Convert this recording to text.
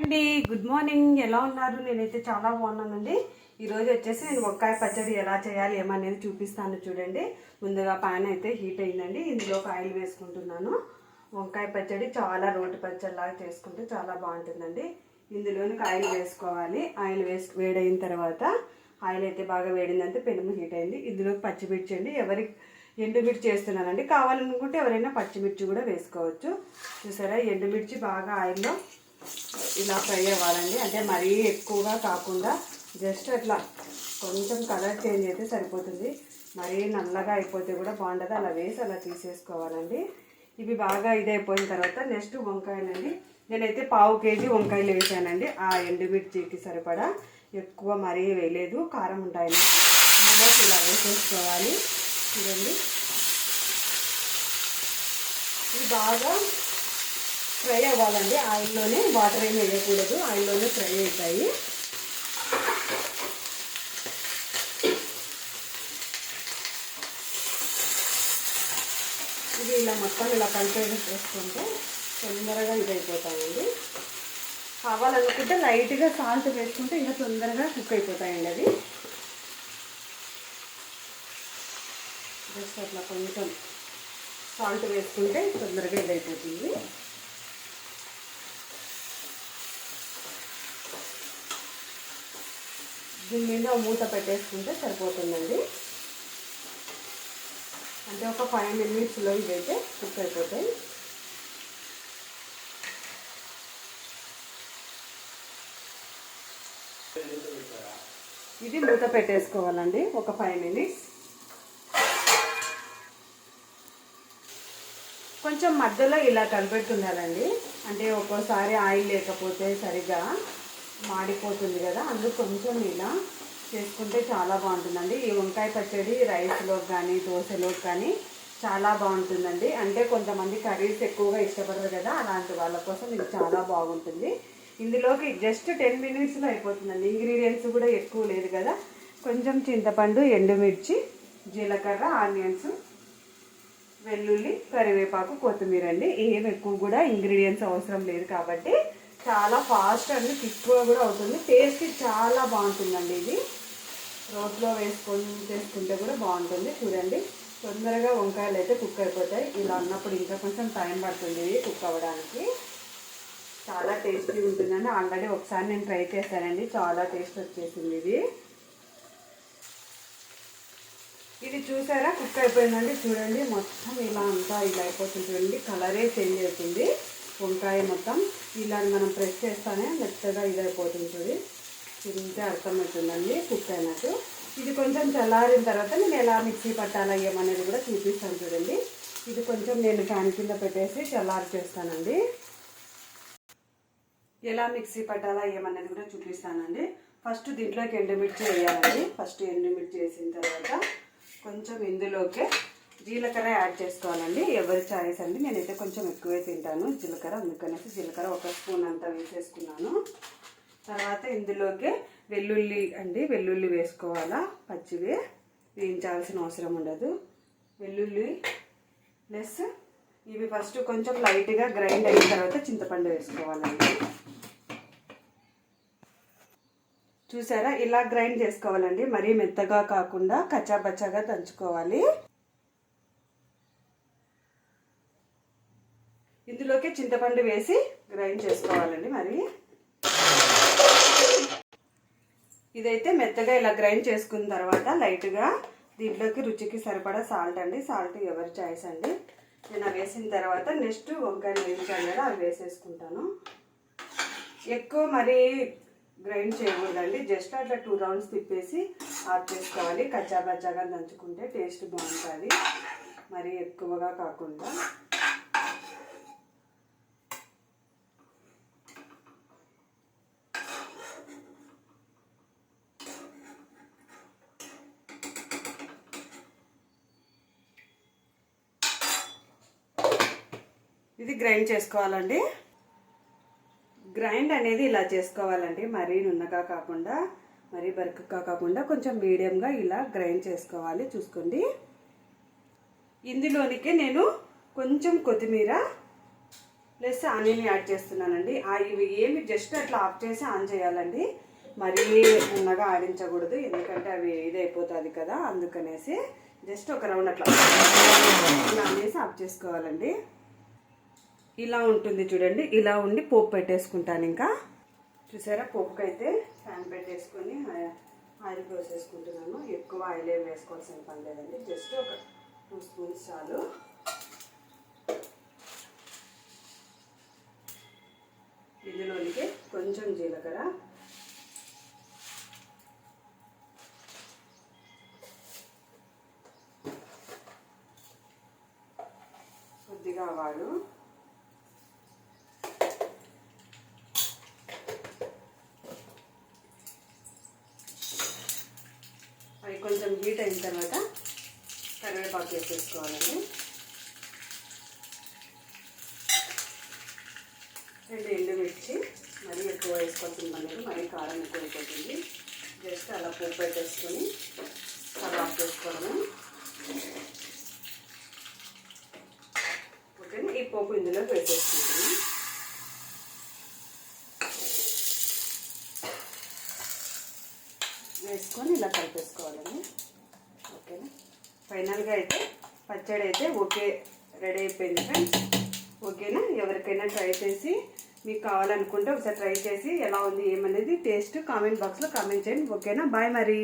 అండి good morning. ఎలా ఉన్నారు? నేనైతే చాలా బాగున్నానండి. ఈరోజు వచ్చేసి నేను వంకాయ పచ్చడి ఎలా చేయాలి ఏమనేది చూపిస్తాను చూడండి. ముందుగా పాన్ అయితే హీట్ అయిందండి. ఇందులో ఆయిల్ వేసుకుంటున్నాను. వంకాయ పచ్చడి చాలా రోటి పచ్చడిలాగా చేసుకుంటే చాలా బాగుంటుందండి. ఇందులోనికి ఆయిల్ వేసుకోవాలి. ఆయిల్ వేడైన తర్వాత ఆయిల్ అయితే బాగా వేడిందంటే పెనుము హీట్ అయింది. ఇందులోకి పచ్చిమిర్చి అండి. ఎండుమిర్చి చేస్తున్నానండి. కావాలనుకుంటే ఎవరైనా పచ్చిమిర్చి కూడా వేసుకోవచ్చు. చూసారా, ఎండుమిర్చి బాగా ఆయిల్లో ఇలా ఫ్రై అవ్వాలండి. అంటే మరీ ఎక్కువగా కాకుండా జస్ట్ అట్లా కొంచెం కలర్ చేంజ్ అయితే సరిపోతుంది. మరీ నల్లగా అయిపోతే కూడా బాగుంటుంది. అలా వేసి అలా తీసేసుకోవాలండి. ఇవి బాగా ఇదైపోయిన తర్వాత నెక్స్ట్ వంకాయలండి. నేనైతే 1/2 kg వంకాయలు వేసానండి. ఆ ఎండుమిర్చికి సరిపడా, ఎక్కువ మరీ వేయలేదు, కారం ఉంటాయి. ఇందులో ఇలా వేసేసుకోవాలి. చూడండి, ఇది బాగా ఫ్రై అవ్వాలండి. ఆయిల్లోనే, వాటర్ ఏమి వేయకూడదు, ఆయిల్లోనే ఫ్రై అవుతాయి. ఇది ఇలా మొత్తం ఇలా కలిపేసుకుంటే తొందరగా ఇదైపోతాయండి. కావాలనుకుంటే లైట్గా సాల్ట్ వేసుకుంటే ఇంకా తొందరగా కుక్ అయిపోతాయండి. అది జస్ట్ అట్లా కొంచెం సాల్ట్ వేసుకుంటే తొందరగా ఇదైపోతుంది. దీని మీద మూత పెట్టేసుకుంటే సరిపోతుందండి. అంటే ఒక 5 minutesలో ఇవైతే కుక్ అయిపోతాయి. ఇది మూత పెట్టేసుకోవాలండి ఒక 5 minutes. కొంచెం మధ్యలో ఇలా కలిపెట్టుండాలండి. అంటే ఒక్కోసారి ఆయిల్ లేకపోతే సరిగా మాడిపోతుంది కదా, అందుకు కొంచెం ఇలా చేసుకుంటే చాలా బాగుంటుందండి. ఈ వంకాయ పచ్చడి రైస్లోకి కానీ దోశలోకి కానీ చాలా బాగుంటుందండి. అంటే కొంతమంది కర్రీస్ ఎక్కువగా ఇష్టపడరు కదా, అలాంటి వాళ్ళ కోసం ఇది చాలా బాగుంటుంది. ఇందులోకి జస్ట్ 10 minutesలో అయిపోతుందండి. ఇంగ్రీడియంట్స్ కూడా ఎక్కువ లేదు కదా. కొంచెం చింతపండు, ఎండుమిర్చి, జీలకర్ర, ఆనియన్స్, వెల్లుల్లి, కరివేపాకు, కొత్తిమీర అండి. ఏం ఎక్కువ కూడా ఇంగ్రీడియంట్స్ అవసరం లేదు కాబట్టి చాలా ఫాస్ట్ అండి, క్విక్గా కూడా అవుతుంది. టేస్ట్ చాలా బాగుంటుందండి. ఇది రోట్లో వేసుకొని చేసుకుంటే కూడా బాగుంటుంది. చూడండి, తొందరగా వంకాయలు అయితే కుక్ అయిపోతాయి. ఇలా అన్నప్పుడు ఇంకా కొంచెం టైం పడుతుంది ఇది కుక్ అవ్వడానికి. చాలా టేస్టీ ఉంటుందండి. ఆల్రెడీ ఒకసారి నేను ట్రై చేశానండి, చాలా టేస్ట్ వచ్చేసింది ఇది చూసారా, కుక్ అయిపోయిందండి. చూడండి, మొత్తం ఇలా అంతా ఇలా అయిపోతుంది. చూడండి, కలరే చేంజ్ అవుతుంది. వంకాయ మొత్తం ఇలా మనం ప్రెస్ చేస్తానే మెత్తగా ఇదైపోతుంది. చూడండి, తింటే అర్థమవుతుందండి కుక్ అయినట్టు. ఇది కొంచెం చల్లారిన తర్వాత నేను ఎలా మిక్సీ పట్టాలా ఏమనేది కూడా చూపిస్తాను. చూడండి, ఇది కొంచెం నేను ఫ్యాన్ కింద పెట్టేసి చల్లారి చేస్తానండి. ఎలా మిక్సీ పట్టాలా ఏమనేది కూడా చూపిస్తానండి. ఫస్ట్ దీంట్లోకి ఎండుమిర్చి వేయాలండి. ఫస్ట్ ఎండుమిర్చి వేసిన తర్వాత కొంచెం ఇందులోకే జీలకర్ర యాడ్ చేసుకోవాలండి. ఎవరి చాయిస్ అండి. నేనైతే కొంచెం ఎక్కువే తింటాను జీలకర్ర, అందుకనేసి జీలకర్ర 1 స్పూన్ అంతా వేసేసుకున్నాను. తర్వాత ఇందులోకి వెల్లుల్లి అండి, వెల్లుల్లి వేసుకోవాలా. పచ్చివి వేయించాల్సిన అవసరం ఉండదు. వెల్లుల్లి ప్లస్ ఇవి ఫస్ట్ కొంచెం లైట్గా గ్రైండ్ అయిన తర్వాత చింతపండు వేసుకోవాలండి. చూసారా, ఇలా గ్రైండ్ చేసుకోవాలండి. మరీ మెత్తగా కాకుండా కచ్చాపచ్చాగా దంచుకోవాలి. ఇందులోకి చింతపండు వేసి గ్రైండ్ చేసుకోవాలండి. మరి ఇదైతే మెత్తగా ఇలా గ్రైండ్ చేసుకున్న తర్వాత లైట్గా దీంట్లోకి రుచికి సరిపడా సాల్ట్ అండి. సాల్ట్ ఎవరి చాయిస్ అండి. నేను వేసిన తర్వాత నెక్స్ట్ వంకాయలు వేయించాను కదా, అవి వేసేసుకుంటాను. ఎక్కువ మరీ గ్రైండ్ చేయకూడదండి. జస్ట్ అట్లా 2 rounds తిప్పేసి ఆఫ్ చేసుకోవాలి. కచ్చాపచ్చాగా దంచుకుంటే టేస్ట్ బాగుంటుంది, మరీ ఎక్కువగా కాకుండా. ఇది గ్రైండ్ చేసుకోవాలండి. గ్రైండ్ అనేది ఇలా చేసుకోవాలండి. మరీ నున్నగా కాకుండా, మరీ బరకగా కాకుండా కొంచెం మీడియంగా ఇలా గ్రైండ్ చేసుకోవాలి. చూసుకోండి, ఇందులోనికి నేను కొంచెం కొత్తిమీర, ప్లస్ ఆనియన్ యాడ్ చేస్తున్నానండి. ఇవి ఏమి జస్ట్ అట్లా ఆఫ్ చేసి ఆన్ చేయాలండి, మరీ ఉన్నగా ఆడించకూడదు, ఎందుకంటే అవి ఇదైపోతుంది కదా, అందుకనేసి జస్ట్ ఒక రౌండ్ అట్లా ఇలా అనేసి ఆఫ్ చేసుకోవాలండి. ఇలా ఉంటుంది చూడండి, ఇలా ఉండి పోపు పెట్టేసుకుంటాను. ఇంకా చూసారా, పోపుకి అయితే ప్యాన్ పెట్టేసుకొని ఆయిల్ పోసేసుకుంటున్నాను. ఎక్కువ ఆయిల్ ఏం వేసుకోవాల్సిన పని లేదండి, జస్ట్ ఒక 2 స్పూన్స్ చాలు. ఇందులోనికి కొంచెం జీలకర్ర, కొద్దిగా ఆవాలు, అవి కొంచెం హీట్ అయిన తర్వాత కరివేపాకు వేసేసుకోవాలండి. 2 ఎండుమిర్చి, మరీ ఎక్కువ వేసుకోవాల్సిన పని లేదు, మరీ కారం ఎక్కువ అయిపోతుంది. జస్ట్ అలా పోపు పెట్టేసుకొని అలా ఆఫ్ చేసుకోవడము. ఓకేనా, ఈ పోపు ఇందులో వేసేసుకుంటున్నాను. వేసుకొని ఇలా కలిపేసుకోవాలండి. ఓకేనా, ఫైనల్గా అయితే పచ్చడి అయితే ఓకే, రెడీ అయిపోయింది ఫ్రెండ్స్. ఓకేనా, ఎవరికైనా ట్రై చేసి మీకు కావాలనుకుంటే ఒకసారి ట్రై చేసి ఎలా ఉంది ఏమనేది టేస్ట్ కామెంట్ బాక్స్లో కామెంట్ చేయండి. ఓకేనా, బాయ్ మరి.